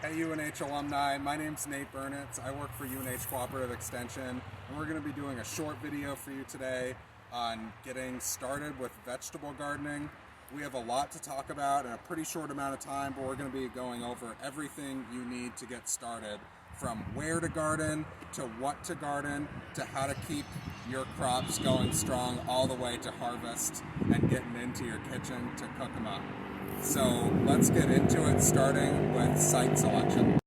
Hey UNH alumni, my name's Nate Burnitz. I work for UNH Cooperative Extension, and we're going to be doing a short video for you today on getting started with vegetable gardening. We have a lot to talk about in a pretty short amount of time, but we're going to be going over everything you need to get started, from where to garden, to what to garden, to how to keep your crops going strong all the way to harvest and getting into your kitchen to cook them up. So let's get into it, starting with site selection.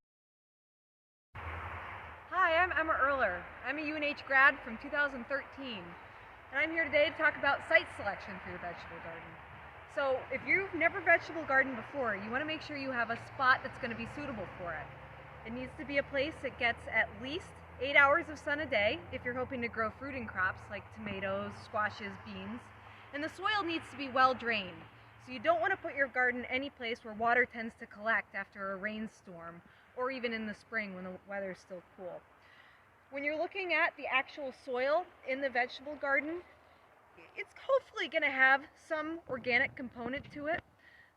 Hi, I'm Emma Erler. I'm a UNH grad from 2013, and I'm here today to talk about site selection for your vegetable garden. So if you've never vegetable gardened before, you want to make sure you have a spot that's going to be suitable for it. It needs to be a place that gets at least 8 hours of sun a day if you're hoping to grow fruiting crops like tomatoes, squashes, beans. And the soil needs to be well drained. So you don't want to put your garden any place where water tends to collect after a rainstorm or even in the spring when the weather is still cool. When you're looking at the actual soil in the vegetable garden, it's hopefully going to have some organic component to it.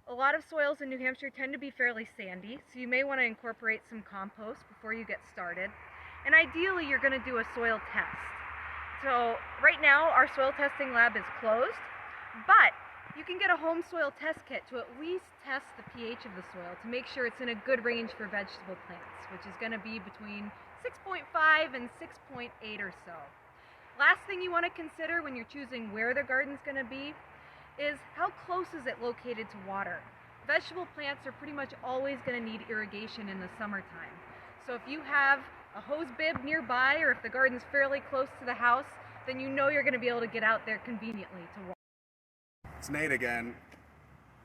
A lot of soils in New Hampshire tend to be fairly sandy, so you may want to incorporate some compost before you get started. And ideally, you're going to do a soil test. So right now, our soil testing lab is closed, but you can get a home soil test kit to at least test the pH of the soil to make sure it's in a good range for vegetable plants, which is going to be between 6.5 and 6.8 or so. Last thing you want to consider when you're choosing where the garden's going to be is how close is it located to water. Vegetable plants are pretty much always going to need irrigation in the summertime. So if you have a hose bib nearby, or if the garden's fairly close to the house, then you know you're going to be able to get out there conveniently to water. It's Nate again.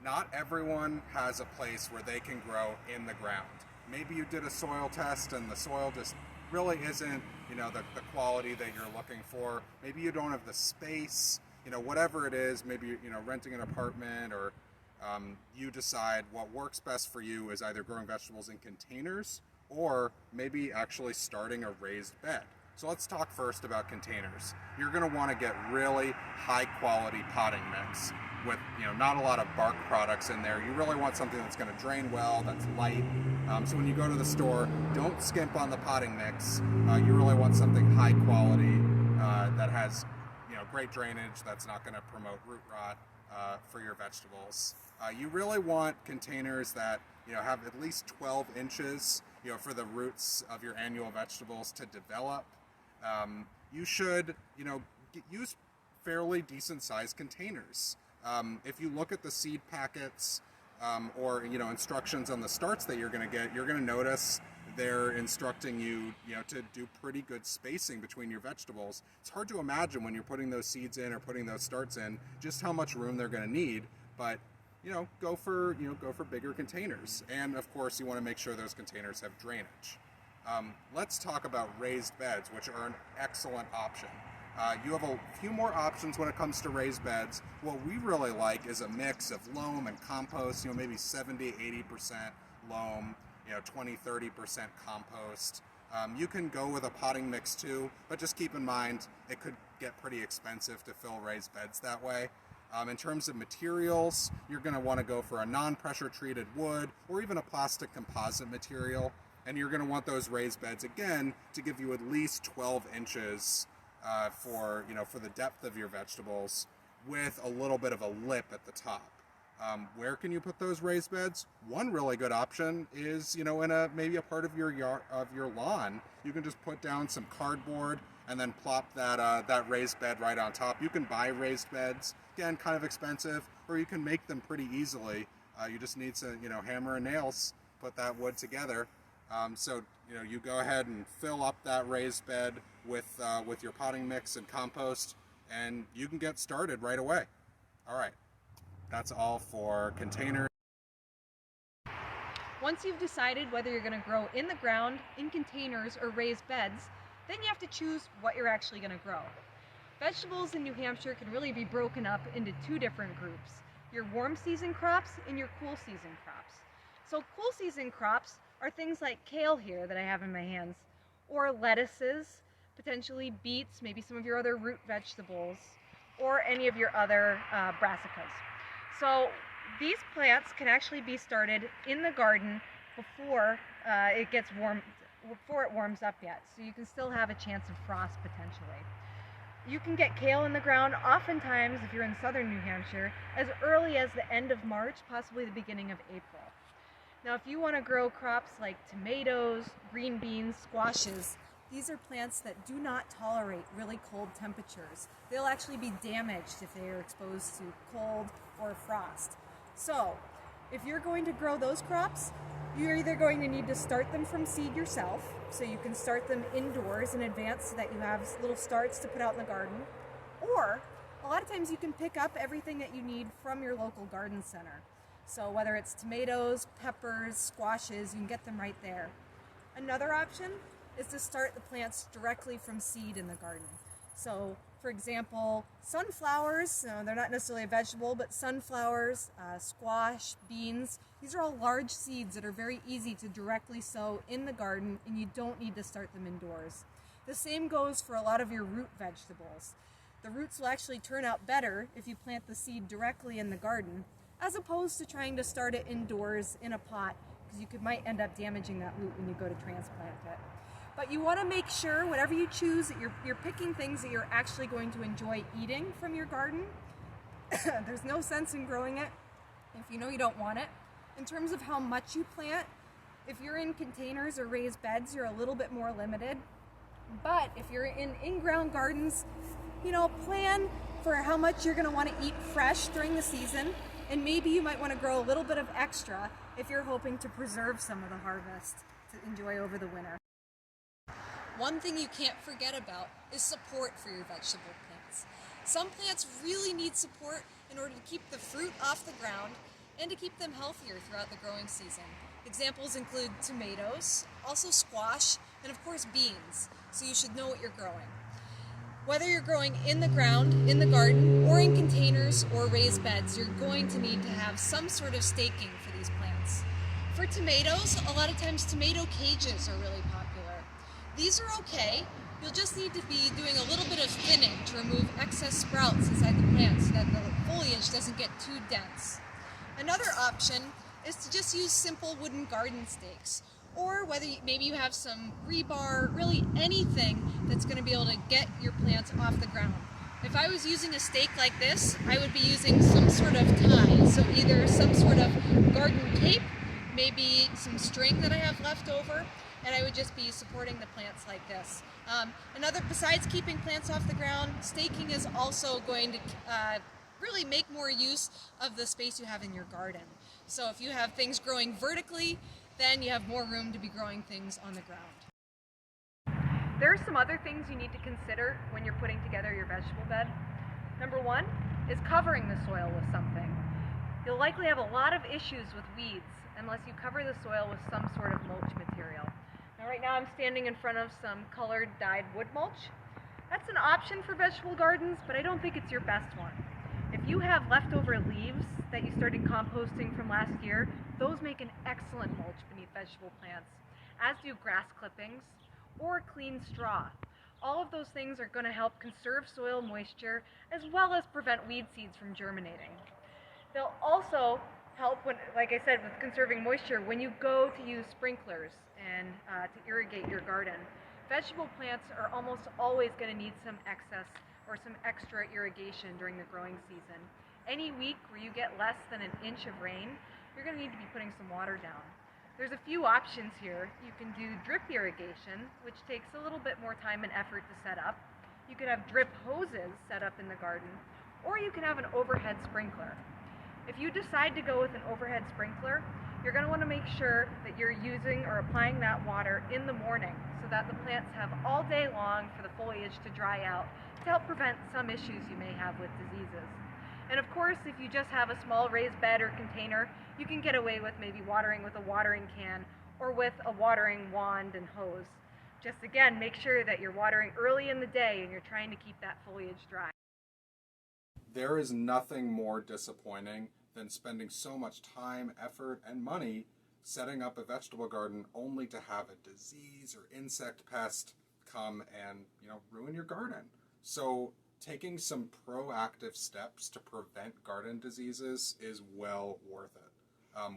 Not everyone has a place where they can grow in the ground. Maybe you did a soil test and the soil just really isn't, the quality that you're looking for. Maybe you don't have the space, whatever it is. Maybe renting an apartment, or you decide what works best for you is either growing vegetables in containers or maybe actually starting a raised bed. So let's talk first about containers. You're going to want to get really high quality potting mix with not a lot of bark products in there. You really want something that's going to drain well, that's light. So when you go to the store, don't skimp on the potting mix. You really want something high quality that has great drainage, that's not going to promote root rot for your vegetables. You really want containers that have at least 12 inches for the roots of your annual vegetables to develop. You should use fairly decent sized containers. If you look at the seed packets or instructions on the starts that you're going to get, you're going to notice they're instructing you to do pretty good spacing between your vegetables. It's hard to imagine when you're putting those seeds in or putting those starts in just how much room they're going to need, but go for bigger containers. And of course you want to make sure those containers have drainage. Let's talk about raised beds, which are an excellent option. You have a few more options when it comes to raised beds. What we really like is a mix of loam and compost, maybe 70-80% loam, 20-30% compost. You can go with a potting mix too, but just keep in mind it could get pretty expensive to fill raised beds that way. In terms of materials, you're going to want to go for a non-pressure treated wood or even a plastic composite material. And you're going to want those raised beds again to give you at least 12 inches for the depth of your vegetables, with a little bit of a lip at the top. Where can you put those raised beds? One really good option is in maybe a part of your yard, of your lawn. You can just put down some cardboard and then plop that raised bed right on top. You can buy raised beds, again kind of expensive, or you can make them pretty easily. You just need to hammer and nails, put that wood together. So you go ahead and fill up that raised bed with your potting mix and compost, and you can get started right away. All right, that's all for containers. Once you've decided whether you're going to grow in the ground, in containers, or raised beds, then you have to choose what you're actually going to grow. Vegetables in New Hampshire can really be broken up into two different groups: your warm season crops and your cool season crops. So cool season crops are things like kale here that I have in my hands, or lettuces, potentially beets, maybe some of your other root vegetables, or any of your other brassicas. So these plants can actually be started in the garden before it gets warm, before it warms up yet. So you can still have a chance of frost potentially. You can get kale in the ground oftentimes, if you're in southern New Hampshire, as early as the end of March, possibly the beginning of April. Now, if you want to grow crops like tomatoes, green beans, squashes, these are plants that do not tolerate really cold temperatures. They'll actually be damaged if they are exposed to cold or frost. So, if you're going to grow those crops, you're either going to need to start them from seed yourself, so you can start them indoors in advance so that you have little starts to put out in the garden, or a lot of times you can pick up everything that you need from your local garden center. So whether it's tomatoes, peppers, squashes, you can get them right there. Another option is to start the plants directly from seed in the garden. So for example, sunflowers, they're not necessarily a vegetable, but sunflowers, squash, beans, these are all large seeds that are very easy to directly sow in the garden, and you don't need to start them indoors. The same goes for a lot of your root vegetables. The roots will actually turn out better if you plant the seed directly in the garden, as opposed to trying to start it indoors in a pot, because you might end up damaging that root when you go to transplant it. But you want to make sure, whatever you choose, that you're picking things that you're actually going to enjoy eating from your garden. There's no sense in growing it if you know you don't want it. In terms of how much you plant, if you're in containers or raised beds, you're a little bit more limited. But if you're in-ground gardens, plan for how much you're going to want to eat fresh during the season, and maybe you might want to grow a little bit of extra if you're hoping to preserve some of the harvest to enjoy over the winter. One thing you can't forget about is support for your vegetable plants. Some plants really need support in order to keep the fruit off the ground and to keep them healthier throughout the growing season. Examples include tomatoes, also squash, and of course beans, so you should know what you're growing. Whether you're growing in the ground, in the garden, or in containers or raised beds, you're going to need to have some sort of staking for these plants. For tomatoes, a lot of times tomato cages are really popular. These are okay. You'll just need to be doing a little bit of thinning to remove excess sprouts inside the plant so that the foliage doesn't get too dense. Another option is to just use simple wooden garden stakes, or whether maybe you have some rebar, really anything that's going to be able to get your plants off the ground. If I was using a stake like this, I would be using some sort of tie, so either some sort of garden tape, maybe some string that I have left over, and I would just be supporting the plants like this. Besides keeping plants off the ground, staking is also going to really make more use of the space you have in your garden. So if you have things growing vertically, then you have more room to be growing things on the ground. There are some other things you need to consider when you're putting together your vegetable bed. Number one is covering the soil with something. You'll likely have a lot of issues with weeds unless you cover the soil with some sort of mulch material. Now right now I'm standing in front of some colored dyed wood mulch. That's an option for vegetable gardens, but I don't think it's your best one. If you have leftover leaves that you started composting from last year, those make an excellent mulch beneath vegetable plants, as do grass clippings or clean straw. All of those things are going to help conserve soil moisture as well as prevent weed seeds from germinating. They'll also help, like I said, with conserving moisture when you go to use sprinklers and to irrigate your garden. Vegetable plants are almost always going to need some excess or some extra irrigation during the growing season. Any week where you get less than an inch of rain, you're going to need to be putting some water down. There's a few options here. You can do drip irrigation, which takes a little bit more time and effort to set up. You could have drip hoses set up in the garden, or you can have an overhead sprinkler. If you decide to go with an overhead sprinkler, you're going to want to make sure that you're using or applying that water in the morning so that the plants have all day long for the foliage to dry out to help prevent some issues you may have with diseases. And of course, if you just have a small raised bed or container, you can get away with maybe watering with a watering can or with a watering wand and hose. Just again, make sure that you're watering early in the day and you're trying to keep that foliage dry. There is nothing more disappointing than spending so much time, effort, and money setting up a vegetable garden only to have a disease or insect pest come and, ruin your garden. So taking some proactive steps to prevent garden diseases is well worth it.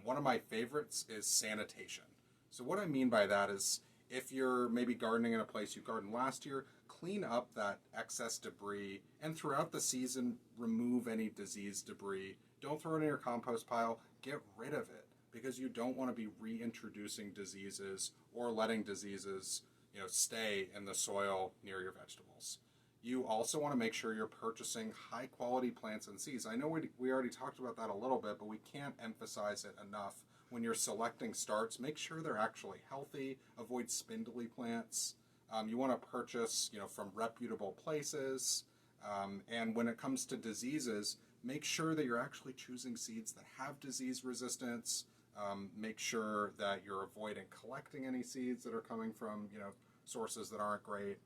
One of my favorites is sanitation. So what I mean by that is if you're maybe gardening in a place you gardened last year, clean up that excess debris and throughout the season remove any disease debris. Don't throw it in your compost pile, get rid of it because you don't want to be reintroducing diseases or letting diseases, stay in the soil near your vegetables. You also want to make sure you're purchasing high quality plants and seeds. I know we already talked about that a little bit, but we can't emphasize it enough. When you're selecting starts, make sure they're actually healthy. Avoid spindly plants. You want to purchase, from reputable places. And when it comes to diseases, make sure that you're actually choosing seeds that have disease resistance. Make sure that you're avoiding collecting any seeds that are coming from, sources that aren't great.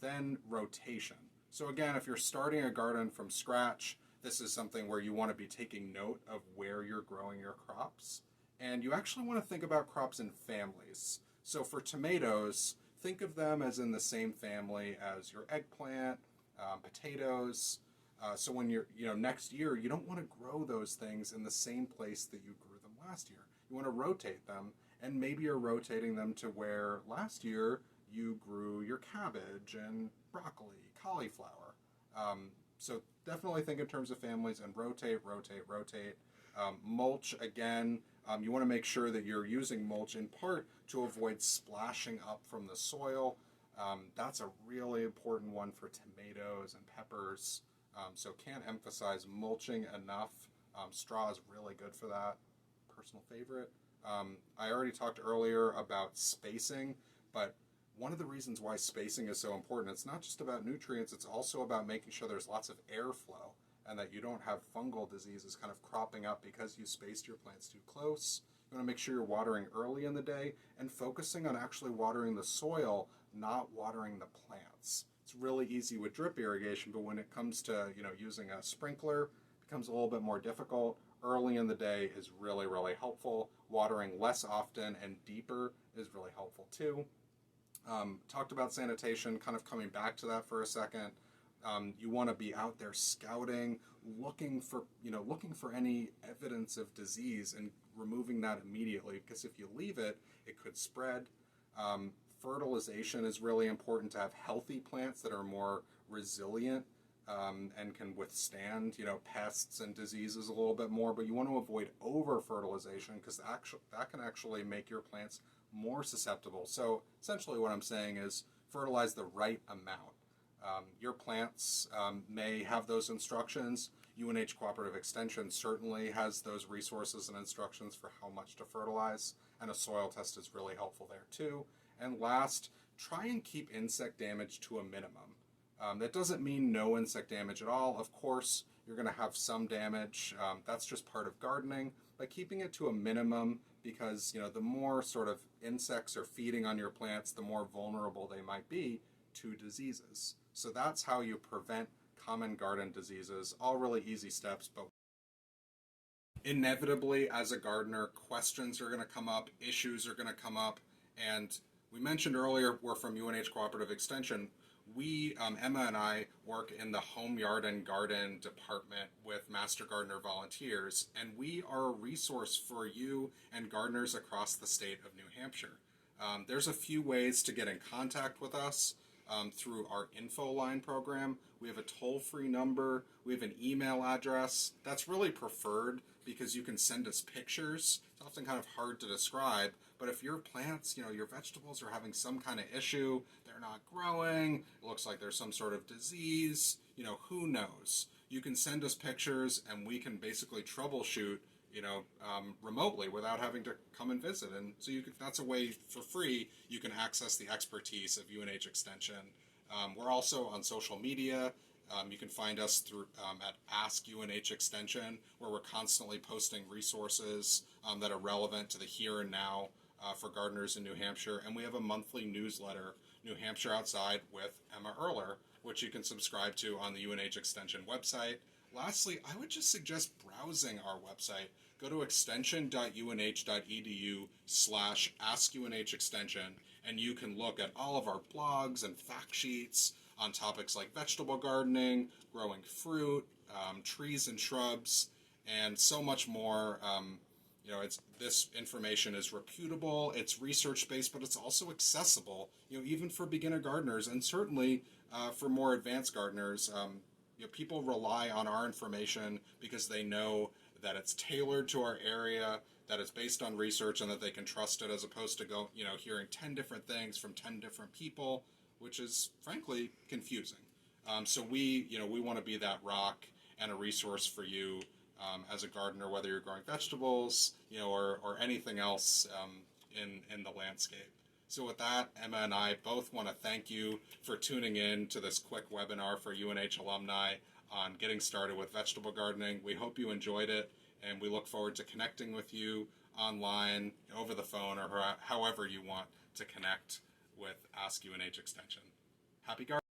Then rotation. So again, if you're starting a garden from scratch, this is something where you want to be taking note of where you're growing your crops. And you actually want to think about crops in families. So for tomatoes, think of them as in the same family as your eggplant, potatoes. So when you're, next year, you don't want to grow those things in the same place that you grew them last year. You want to rotate them, and maybe you're rotating them to where last year you grew your cabbage and broccoli, cauliflower. So definitely think in terms of families and rotate. Mulch, again, you want to make sure that you're using mulch in part to avoid splashing up from the soil. That's a really important one for tomatoes and peppers. So can't emphasize mulching enough. Straw is really good for that. Personal favorite. I already talked earlier about spacing, but one of the reasons why spacing is so important, it's not just about nutrients, it's also about making sure there's lots of airflow and that you don't have fungal diseases kind of cropping up because you spaced your plants too close. You want to make sure you're watering early in the day and focusing on actually watering the soil, not watering the plants. It's really easy with drip irrigation, but when it comes to, using a sprinkler, it becomes a little bit more difficult. Early in the day is really, really helpful. Watering less often and deeper is really helpful too. Talked about sanitation, kind of coming back to that for a second. You want to be out there scouting, looking for any evidence of disease and removing that immediately, because if you leave it, it could spread. Fertilization is really important to have healthy plants that are more resilient and can withstand, pests and diseases a little bit more. But you want to avoid over-fertilization because that can actually make your plants more susceptible. So essentially what I'm saying is fertilize the right amount. Your plants may have those instructions. UNH Cooperative Extension certainly has those resources and instructions for how much to fertilize, and a soil test is really helpful there too. And last, try and keep insect damage to a minimum. That doesn't mean no insect damage at all. Of course, you're going to have some damage. That's just part of gardening. But keeping it to a minimum, because the more sort of insects are feeding on your plants, the more vulnerable they might be to diseases. So that's how you prevent common garden diseases. All really easy steps, but inevitably, as a gardener, questions are going to come up, issues are going to come up, and we mentioned earlier we're from UNH Cooperative Extension. We, Emma and I, work in the Home Yard and Garden department with Master Gardener volunteers, and we are a resource for you and gardeners across the state of New Hampshire. There's a few ways to get in contact with us through our info line program. We have a toll-free number. We have an email address. That's really preferred because you can send us pictures. It's often kind of hard to describe, but if your plants, your vegetables are having some kind of issue, they're not growing, it looks like there's some sort of disease, who knows? You can send us pictures and we can basically troubleshoot, remotely without having to come and visit. And so that's a way for free you can access the expertise of UNH Extension. We're also on social media. You can find us through at Ask UNH Extension, where we're constantly posting resources that are relevant to the here and now for gardeners in New Hampshire. And we have a monthly newsletter, New Hampshire Outside with Emma Erler, which you can subscribe to on the UNH Extension website. Lastly, I would just suggest browsing our website. Go to extension.unh.edu/askunh-extension, and you can look at all of our blogs and fact sheets on topics like vegetable gardening, growing fruit, trees and shrubs, and so much more. this information is reputable, it's research-based, but it's also accessible, even for beginner gardeners, and certainly for more advanced gardeners. People rely on our information because they know that it's tailored to our area, that it's based on research, and that they can trust it, as opposed to hearing 10 different things from 10 different people, which is frankly confusing. So we want to be that rock and a resource for you as a gardener, whether you're growing vegetables, or anything else in the landscape. So with that, Emma and I both want to thank you for tuning in to this quick webinar for UNH alumni on getting started with vegetable gardening. We hope you enjoyed it, and we look forward to connecting with you online, over the phone, or however you want to connect with Ask UNH Extension. Happy gardening!